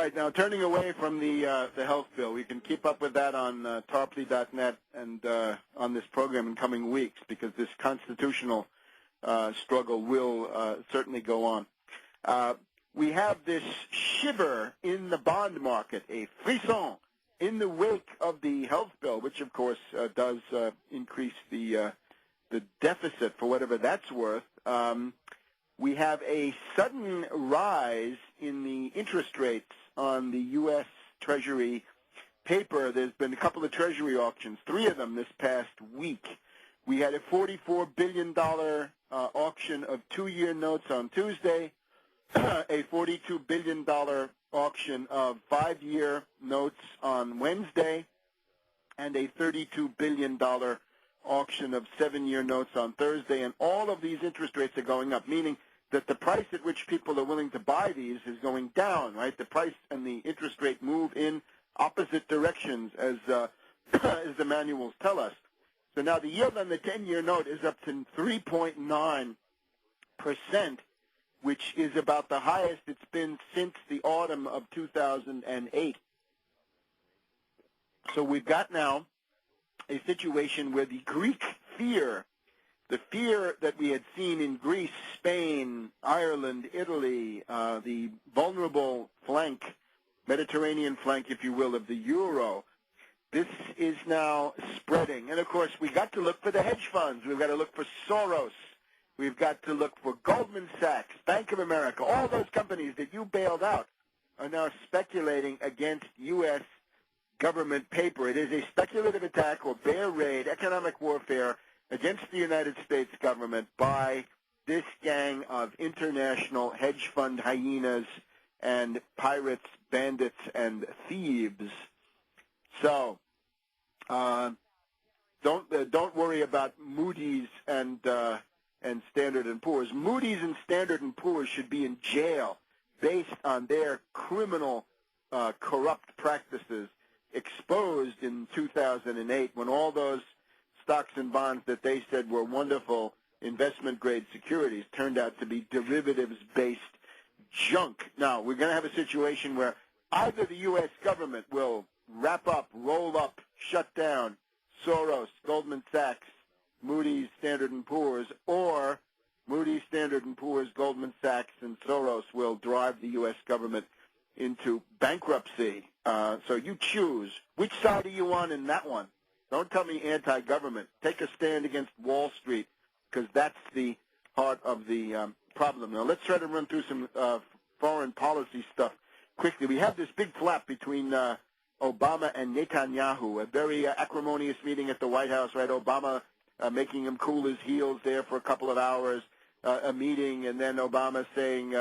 right, now turning away from the health bill, we can keep up with that on tarpley.net and on this program in coming weeks, because this constitutional struggle will certainly go on. We have this shiver in the bond market, a frisson, in the wake of the health bill, which of course does increase the deficit for whatever that's worth. We have a sudden rise in the interest rates on the U.S. Treasury paper. There's been a couple of Treasury auctions, 3 of them this past week. We had a $44 billion auction of 2-year notes on Tuesday, a $42 billion auction of 5-year notes on Wednesday, and a $32 billion auction of 7-year notes on Thursday. And all of these interest rates are going up, meaning that the price at which people are willing to buy these is going down, right? The price and the interest rate move in opposite directions, as as the manuals tell us. So now the yield on the 10-year note is up to 3.9%, which is about the highest it's been since the autumn of 2008. So we've got now a situation where the Greek fear, the fear that we had seen in Greece, Spain, Ireland, Italy, the vulnerable flank, Mediterranean flank, if you will, of the euro, this is now spreading. And, of course, we got to look for the hedge funds. We've got to look for Soros. We've got to look for Goldman Sachs, Bank of America. All those companies that you bailed out are now speculating against U.S. government paper. It is a speculative attack or bear raid, economic warfare against the United States government by this gang of international hedge fund hyenas and pirates, bandits, and thieves. So don't worry about Moody's and Standard & Poor's. Moody's and Standard & Poor's should be in jail based on their criminal, corrupt practices exposed in 2008 when all those stocks and bonds that they said were wonderful investment-grade securities turned out to be derivatives-based junk. Now, we're going to have a situation where either the U.S. government will wrap up, roll up, shut down Soros, Goldman Sachs, Moody's, Standard & Poor's, or Moody's, Standard & Poor's, Goldman Sachs, and Soros will drive the U.S. government into bankruptcy. So you choose. Which side are you on in that one? Don't tell me anti-government. Take a stand against Wall Street, because that's the heart of the problem. Now, let's try to run through some foreign policy stuff quickly. We have this big flap between Obama and Netanyahu, a very acrimonious meeting at the White House, right? Obama making him cool his heels there for a couple of hours, a meeting, and then Obama saying,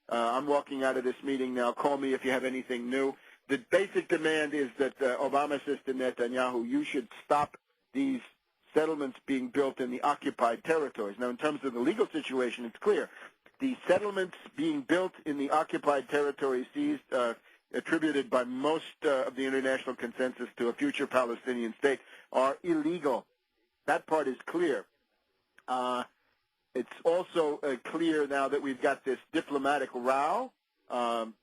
I'm walking out of this meeting now. Call me if you have anything new. The basic demand is that Obama says to Netanyahu, you should stop these settlements being built in the occupied territories. Now, in terms of the legal situation, it's clear. The settlements being built in the occupied territories seized, attributed by most of the international consensus to a future Palestinian state, are illegal. That part is clear. It's also clear now that we've got this diplomatic row,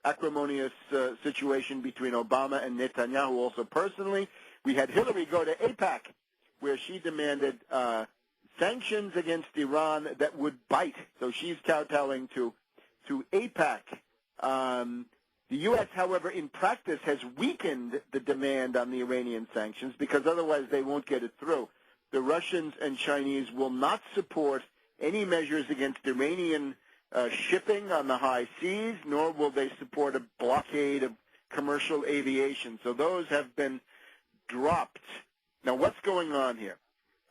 acrimonious situation between Obama and Netanyahu also personally. We had Hillary go to AIPAC, where she demanded sanctions against Iran that would bite. So she's kowtowing to AIPAC. The U.S., however, in practice has weakened the demand on the Iranian sanctions because otherwise they won't get it through. The Russians and Chinese will not support any measures against Iranian shipping on the high seas, nor will they support a blockade of commercial aviation. So those have been dropped. Now, what's going on here?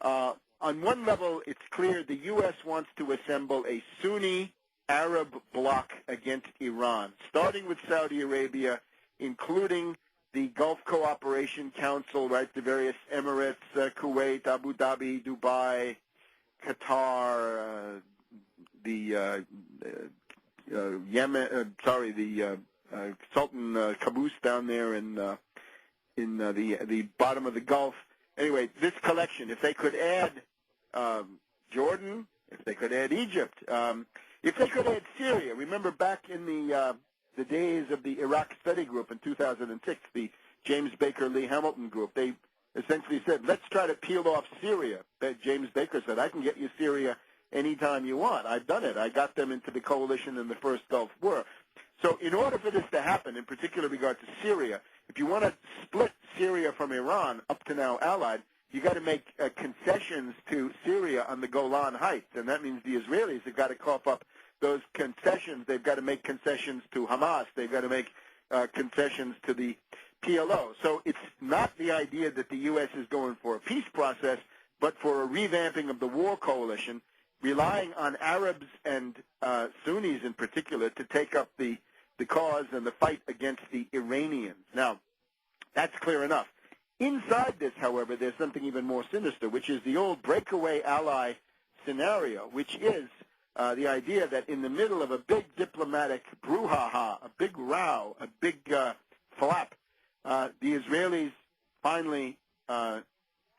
On one level, it's clear the U.S. wants to assemble a Sunni Arab bloc against Iran, starting with Saudi Arabia, including the Gulf Cooperation Council, right, the various Emirates, Kuwait, Abu Dhabi, Dubai, Qatar, the Yemen, the Sultan Qaboos down there in the bottom of the Gulf. Anyway, this collection, if they could add Jordan, if they could add Egypt, if they could add Syria. Remember back in the the days of the Iraq Study Group in 2006, the James Baker Lee Hamilton Group. They essentially said, let's try to peel off Syria. James Baker said, I can get you Syria anytime you want. I've done it. I got them into the coalition in the first Gulf War. So in order for this to happen, in particular regard to Syria, if you want to split Syria from Iran, up to now allied, you got to make concessions to Syria on the Golan Heights, and that means the Israelis have got to cough up those concessions. They've got to make concessions to Hamas. They've got to make concessions to the PLO. So it's not the idea that the U.S. is going for a peace process, but for a revamping of the war coalition, relying on Arabs and Sunnis in particular to take up the cause and the fight against the Iranians. Now, that's clear enough. Inside this, however, there's something even more sinister, which is the old breakaway ally scenario, which is the idea that in the middle of a big diplomatic brouhaha, a big row, a big flap, the Israelis finally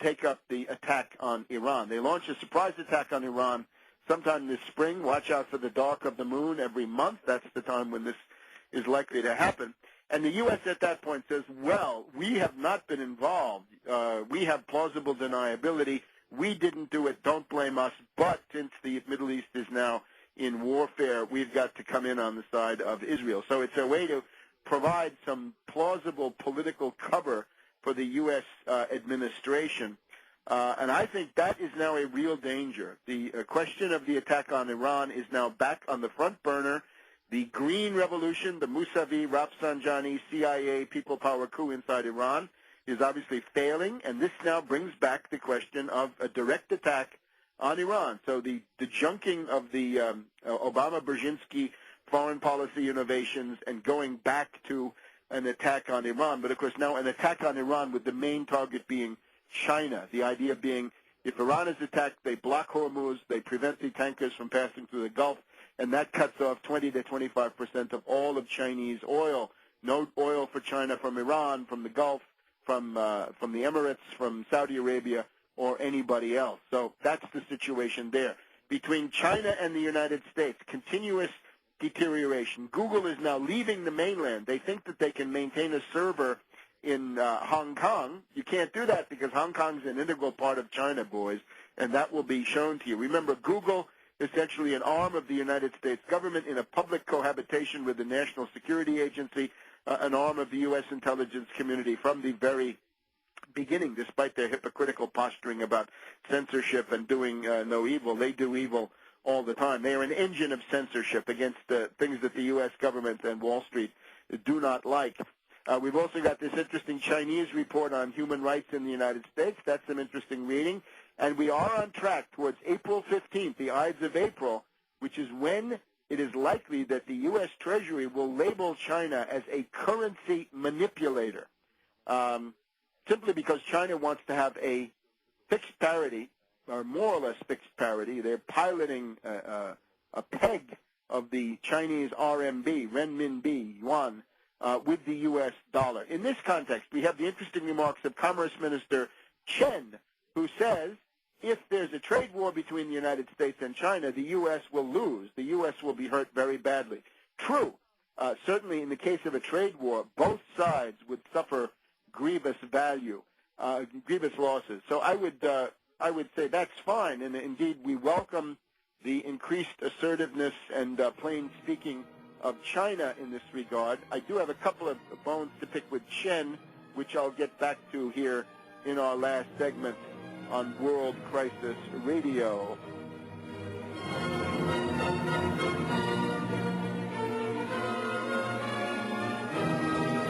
take up the attack on Iran. They launch a surprise attack on Iran sometime this spring. Watch out for the dark of the moon every month. That's the time when this is likely to happen. And the U.S. at that point says, well, we have not been involved. We have plausible deniability. We didn't do it. Don't blame us. But since the Middle East is now in warfare, we've got to come in on the side of Israel. So it's a way to provide some plausible political cover for the U.S. Administration. And I think that is now a real danger. The question of the attack on Iran is now back on the front burner. The Green Revolution, the Mousavi, Rafsanjani, CIA, people power coup inside Iran is obviously failing, and this now brings back the question of a direct attack on Iran. So the junking of the Obama-Brzezinski foreign policy innovations and going back to an attack on Iran, but of course now an attack on Iran with the main target being China. The idea being if Iran is attacked, they block Hormuz, they prevent the tankers from passing through the Gulf, and that cuts off 20 to 25% of all of Chinese oil. No oil for China from Iran, from the Gulf, from the Emirates, from Saudi Arabia, or anybody else. So that's the situation there. Between China and the United States, continuous deterioration. Google is now leaving the mainland. They think that they can maintain a server in Hong Kong. You can't do that because Hong Kong's an integral part of China, boys, and that will be shown to you. Remember, Google, essentially an arm of the United States government in a public cohabitation with the National Security Agency, an arm of the U.S. intelligence community from the very beginning, despite their hypocritical posturing about censorship and doing no evil. They do evil all the time. They are an engine of censorship against things that the U.S. government and Wall Street do not like. We've also got this interesting Chinese report on human rights in the United States. That's some interesting reading. And we are on track towards April 15th, the Ides of April, which is when it is likely that the U.S. Treasury will label China as a currency manipulator, simply because China wants to have a fixed parity, or more or less fixed parity. They're piloting a peg of the Chinese RMB, renminbi, yuan, with the U.S. dollar. In this context, we have the interesting remarks of Commerce Minister Chen, who says if there's a trade war between the United States and China, the U.S. will lose. The U.S. will be hurt very badly. True. Certainly in the case of a trade war, both sides would suffer grievous grievous losses. So I would say that's fine, and indeed we welcome the increased assertiveness and plain speaking of China in this regard. I do have a couple of bones to pick with Chen, which I'll get back to here in our last segment on World Crisis Radio.